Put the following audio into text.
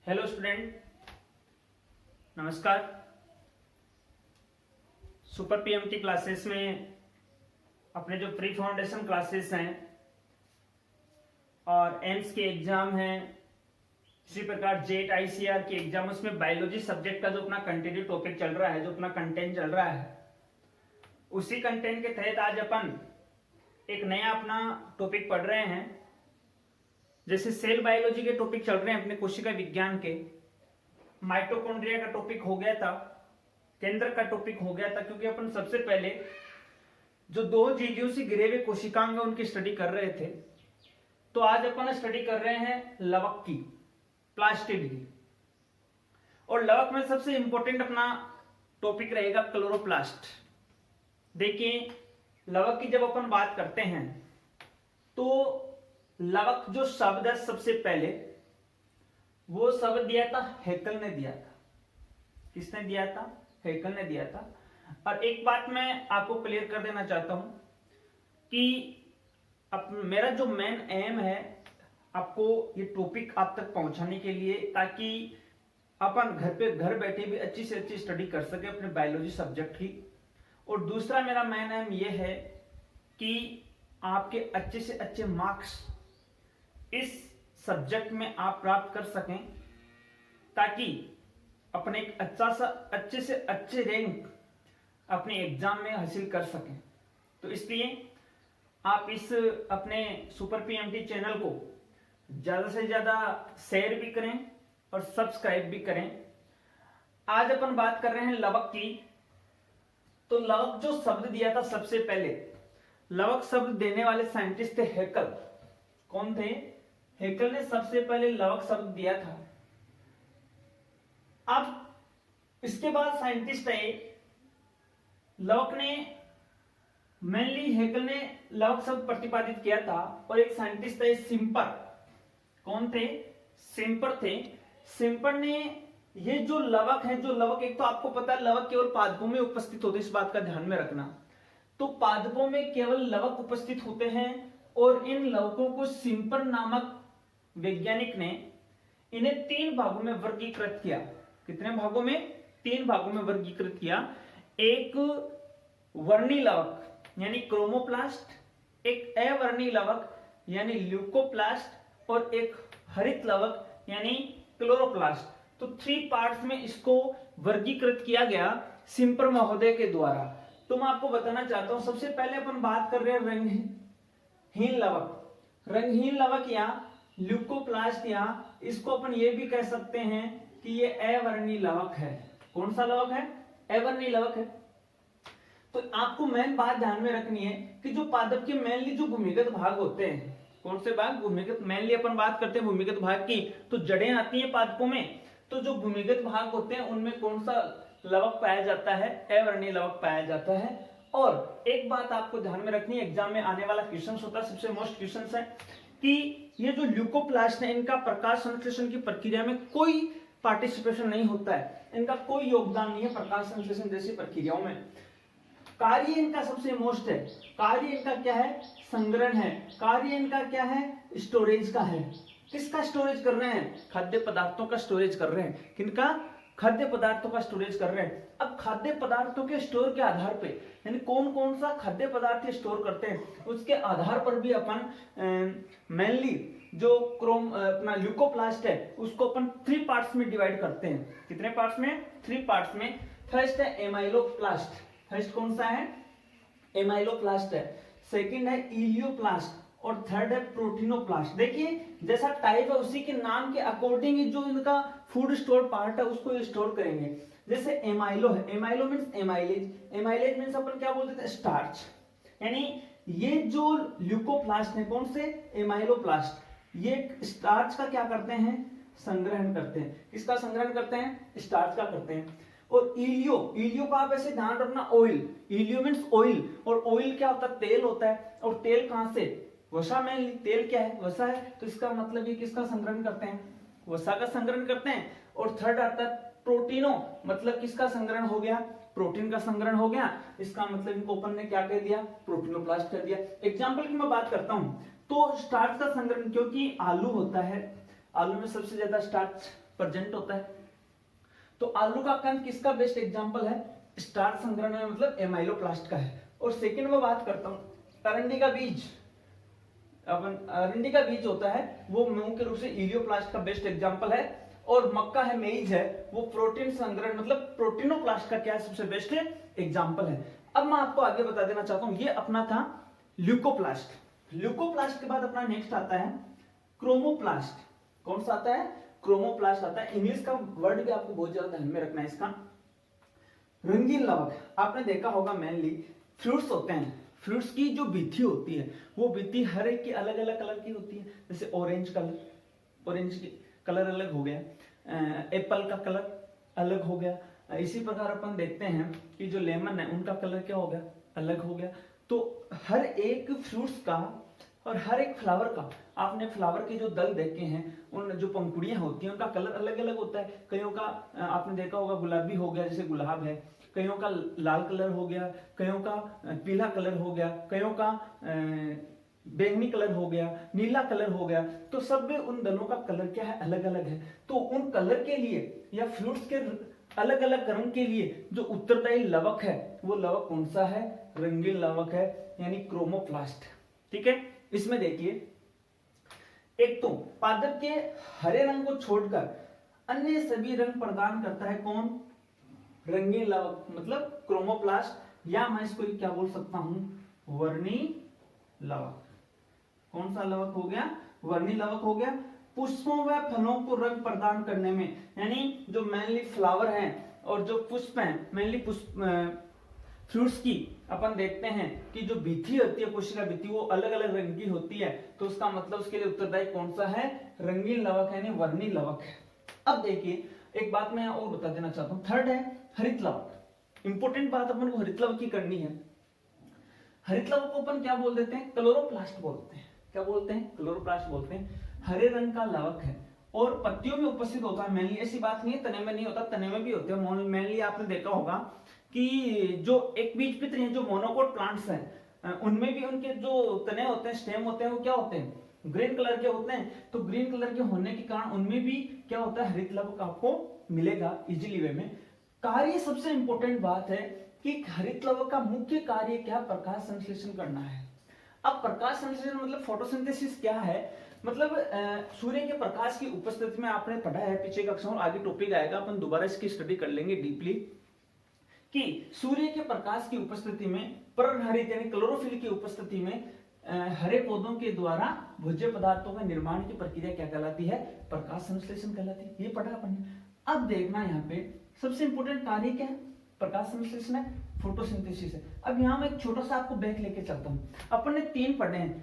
Hello student, नमस्कार। Super PMT classes में अपने जो प्री फाउंडेशन क्लासेस हैं और एम्स के एग्जाम हैं, इसी प्रकार जेट आईसीआर के एग्जाम, उसमें बायोलॉजी सब्जेक्ट का जो अपना कंटिन्यू टॉपिक चल रहा है, जो अपना कंटेंट चल रहा है, उसी कंटेंट के तहत आज अपन एक नया अपना टॉपिक पढ़ रहे हैं। जैसे सेल बायोलॉजी के टॉपिक चल रहे हैं अपने कोशिका विज्ञान के, माइटोकॉन्ड्रिया का टॉपिक हो गया था, केंद्र का टॉपिक हो गया था, क्योंकि अपन सबसे पहले जो दो जीवियों से घिरे हुए कोशिकांग है उनकी स्टडी कर रहे थे। तो आज अपन स्टडी कर रहे हैं लवक की, प्लास्टिड की। और लवक में सबसे इंपॉर्टेंट अपना टॉपिक रहेगा क्लोरोप्लास्ट। देखिए, लवक की जब अपन बात करते हैं तो लवक जो शब्द है सबसे पहले वो शब्द दिया था हेकल ने दिया था। किसने दिया था? हेकल ने दिया था। और एक बात मैं आपको क्लियर कर देना चाहता हूं कि मेरा जो मेन एम है आपको ये टॉपिक आप तक पहुंचाने के लिए, ताकि अपन घर बैठे भी अच्छी से अच्छी स्टडी कर सके अपने बायोलॉजी सब्जेक्ट की। और दूसरा मेरा मेन एम ये है कि आपके अच्छे से अच्छे मार्क्स इस सब्जेक्ट में आप प्राप्त कर सकें, ताकि अपने एक अच्छे से अच्छे रैंक अपने एग्जाम में हासिल कर सकें। तो इसलिए आप इस अपने सुपर पीएमटी चैनल को ज्यादा से ज्यादा शेयर भी करें और सब्सक्राइब भी करें। आज अपन बात कर रहे हैं लवक की। तो लवक जो शब्द दिया था सबसे पहले, लवक शब्द देने वाले साइंटिस्ट थे हेकल। कौन थे? हेकल ने सबसे पहले लवक शब्द दिया था। अब इसके बाद साइंटिस्ट आए, लवक ने मेनली हेकल ने लवक शब्द प्रतिपादित किया था। और एक साइंटिस्ट थे सिम्पर। कौन थे? सिम्पर थे। सिम्पर ने ये जो लवक है, जो लवक, एक तो आपको पता है लवक केवल पादपों में उपस्थित होते, इस बात का ध्यान में रखना। तो पादपों में केवल लवक उपस्थित होते हैं और इन लवकों को सिम्पर नामक वैज्ञानिक ने इन्हें 3 भागों में वर्गीकृत किया। कितने भागों में? 3 भागों में वर्गीकृत किया। एक वर्णी लवक यानी क्रोमोप्लास्ट, एक अवर्णी लवक यानी ल्यूकोप्लास्ट, और एक हरित लवक यानी क्लोरोप्लास्ट। तो 3 पार्ट्स में इसको वर्गीकृत किया गया सिम्पर महोदय के द्वारा। तो मैं आपको बताना चाहता हूं, सबसे पहले अपन बात कर रहे हैं रंगहीन लवक। रंगहीन लवक या ल्यूकोप्लास्ट, या इसको अपन ये भी कह सकते हैं कि ये अवर्णी लवक है। कौन सा लवक है? अवर्णी लवक है। तो आपको मेन बात ध्यान में रखनी है कि जो पादप के मेनली जो भूमिगत भाग होते हैं, कौन से भाग? भूमिगत। मेनली अपन बात करते हैं भूमिगत भाग की, तो जड़ें आती हैं पादपों में। तो जो भूमिगत भाग होते हैं उनमें कौन सा लवक पाया जाता है? अवर्णी लवक पाया जाता है। और एक बात आपको ध्यान में रखनी है, एग्जाम में आने वाला क्वेश्चन होता है, सबसे मोस्ट क्वेश्चन है कि ये जो ल्यूकोप्लास्ट है, इनका प्रकाश संश्लेषण की प्रक्रिया में कोई पार्टिसिपेशन नहीं होता है, इनका कोई योगदान नहीं है प्रकाश संश्लेषण जैसी प्रक्रियाओं में। कार्य इनका सबसे मोस्ट है। कार्य इनका क्या है? संग्रहण है। कार्य इनका क्या है? स्टोरेज का है। किसका स्टोरेज कर रहे हैं? खाद्य पदार्थों का स्टोरेज कर रहे हैं। किनका? खाद्य पदार्थों का स्टोरेज कर रहे हैं। अब खाद्य पदार्थों के स्टोर के आधार पे, यानी कौन कौन सा खाद्य पदार्थ स्टोर करते हैं, उसके आधार पर भी अपन मेनली जो अपना ल्यूकोप्लास्ट है उसको अपन 3 पार्ट्स में डिवाइड करते हैं। कितने पार्ट्स में? 3 पार्ट्स में। फर्स्ट है एमाइलोप्लास्ट। फर्स्ट कौन सा है? एमाइलोप्लास्ट है। सेकंड है इलियोप्लास्ट और थर्ड है प्रोटीनोप्लास्ट। देखिए, जैसा टाइप है उसी के नाम के अकॉर्डिंग ही जो इनका फूड स्टोर पार्ट है उसको स्टोर करेंगे। जैसे एमाइलो है, एमाइलो मींस एमाइलेज। एमाइलेज मींस अपन क्या बोलते थे? स्टार्च। यानी ये जो ल्यूकोप्लास्ट है, कौन से? एमाइलोप्लास्ट, ये स्टार्च का क्या करते हैं? संग्रहण करते हैं। किसका संग्रहण करते हैं? स्टार्च का करते हैं। और इलियो, इलियो का आप ऐसे ध्यान रखना, ऑयल। इलियो मींस ऑयल, और ऑयल क्या होता है? तेल होता है। और तेल कहां से? वसा में। तेल क्या है? वसा है। तो इसका मतलब ये किसका संग्रहण करते हैं? वसा का संग्रहण करते हैं। और थर्ड आता है प्रोटीनो, मतलब किसका संग्रहण हो गया? प्रोटीन का संग्रहण हो गया। इसका मतलब इनको अपन ने क्या कह दिया? प्रोटीनोप्लास्ट कर दिया। एग्जाम्पल की मैं बात करता हूं तो स्टार्च का संग्रहण, क्योंकि आलू होता है, आलू में सबसे ज्यादा स्टार्च प्रेजेंट होता है। तो आलू का कंद किसका बेस्ट एग्जांपल है? स्टार्च संग्रहण में मतलब एमाइलोप्लास्ट का है। और सेकंड में बात करता हूं अरंडी का बीज। अरंडी का बीज होता है वो मुख्य रूप से इलियोप्लास्ट का बेस्ट एग्जांपल है। और मक्का है, मेज है, वो प्रोटीन संग्रहण मतलब प्रोटीनोप्लास्ट का क्या सबसे बेस्ट एग्जांपल है। अब मैं आपको आगे बता देना चाहता हूं, ये अपना था ल्यूकोप्लास्ट। ल्यूकोप्लास्ट के बाद अपना नेक्स्ट आता है क्रोमोप्लास्ट। कौन सा आता है? क्रोमोप्लास्ट आता है। इंग्लिश का वर्ड भी आपको बहुत ज्यादा ध्यान में रखना है इसका। रंगीन लवक, आपने देखा होगा मेनली फ्रूट्स होते हैं, फ्रूट्स की जो बीथी होती है वो बीथी हर एक की अलग अलग कलर की होती है। जैसे ऑरेंज कलर, ऑरेंज की कलर अलग हो गया, एप्पल का कलर अलग हो गया। इसी प्रकार अपन देखते हैं कि जो लेमन है उनका कलर क्या हो गया? अलग हो गया। तो हर एक फ्रूट्स का और हर एक फ्लावर का, आपने फ्लावर के जो दल देखे हैं, उन जो पंखुड़ियां होती हैं उनका कलर अलग अलग होता है। कईयों का आपने देखा होगा गुलाबी हो गया, जैसे गुलाब है, कईयों का लाल कलर हो गया, कईयों का पीला कलर हो गया, कईयों का बैंगनी कलर हो गया, नीला कलर हो गया। तो सब में उन दलों का कलर क्या है? अलग अलग है। तो उन कलर के लिए या फ्रूट्स के अलग अलग रंग के लिए जो उत्तरदायी लवक है वो लवक कौन सा है? रंगीन लवक है, यानी क्रोमोप्लास्ट। ठीक है, इसमें देखिए एक तो पादप के हरे रंग को छोड़कर अन्य सभी रंग प्रदान करता है कौन? रंगीन लवक मतलब क्रोमोप्लास्ट, या मैं इसको क्या बोल सकता हूं? वर्णी लवक। कौन सा लवक हो गया? वर्णी लवक हो गया। पुष्पों व फलों को रंग प्रदान करने में, यानी जो मेनली फ्लावर हैं और जो पुष्प हैं, मेनली पुष्प फ्रूट्स की अपन देखते हैं कि जो बीथी होती है, कोशिका बीथी, वो अलग अलग रंग की होती है। तो उसका मतलब उसके लिए उत्तरदायी कौन सा है? रंगीन लवक है, यानी वर्णी लवक है। अब देखिए एक बात मैं और बता देना चाहता हूं, थर्ड है हरित लवक। इंपोर्टेंट बात अपन को हरित लवक की करनी है। हरित लवक को अपन क्या बोल देते हैं? क्लोरोप्लास्ट बोलते हैं। क्या बोलते हैं? क्लोरोप्लास्ट बोलते हैं। हरे रंग का लवक है और पत्तियों में उपस्थित होता है। मेनली ऐसी बात नहीं है तने में नहीं होता, तने में भी होते हैं। मेनली आपने देखा होगा कि जो एक बीजपत्र हैं, जो मोनोकोट प्लांट्स हैं, उनमें भी उनके जो तने होते हैं, स्टेम होते हैं, वो क्या होते हैं? ग्रीन कलर के होते हैं। तो ग्रीन कलर के होने के कारण उनमें भी क्या होता है? हरित लवक आपको मिलेगा इजीली वे में। कार्य सबसे इंपॉर्टेंट बात है कि हरित लवक का मुख्य कार्य क्या? प्रकाश संश्लेषण करना है। अब प्रकाश संश्लेषण मतलब फोटोसिंथेसिस क्या है? मतलब सूर्य के प्रकाश की उपस्थिति में आपने पढ़ा है पीछे कक्षा में, आगे टॉपिक आएगा, अपन दोबारा इसकी स्टडी कर लेंगे डीपली, कि सूर्य के प्रकाश की उपस्थिति में परागहरित यानी क्लोरोफिल की उपस्थिति में हरे पौधों के द्वारा भोज्य पदार्थों के निर्माण की प्रक्रिया क्या कहलाती है? प्रकाश संश्लेषण कहलाती है। ये पढ़ा अपन ने। अब देखना यहाँ पे सबसे इंपोर्टेंट कार्य क्या है? प्रकाश संश्लेषण है, फोटोसिंथेसिस है। अब यहाँ मैं एक छोटा सा आपको बैक लेके चलता हूँ। अपन ने 3 पढ़े हैं,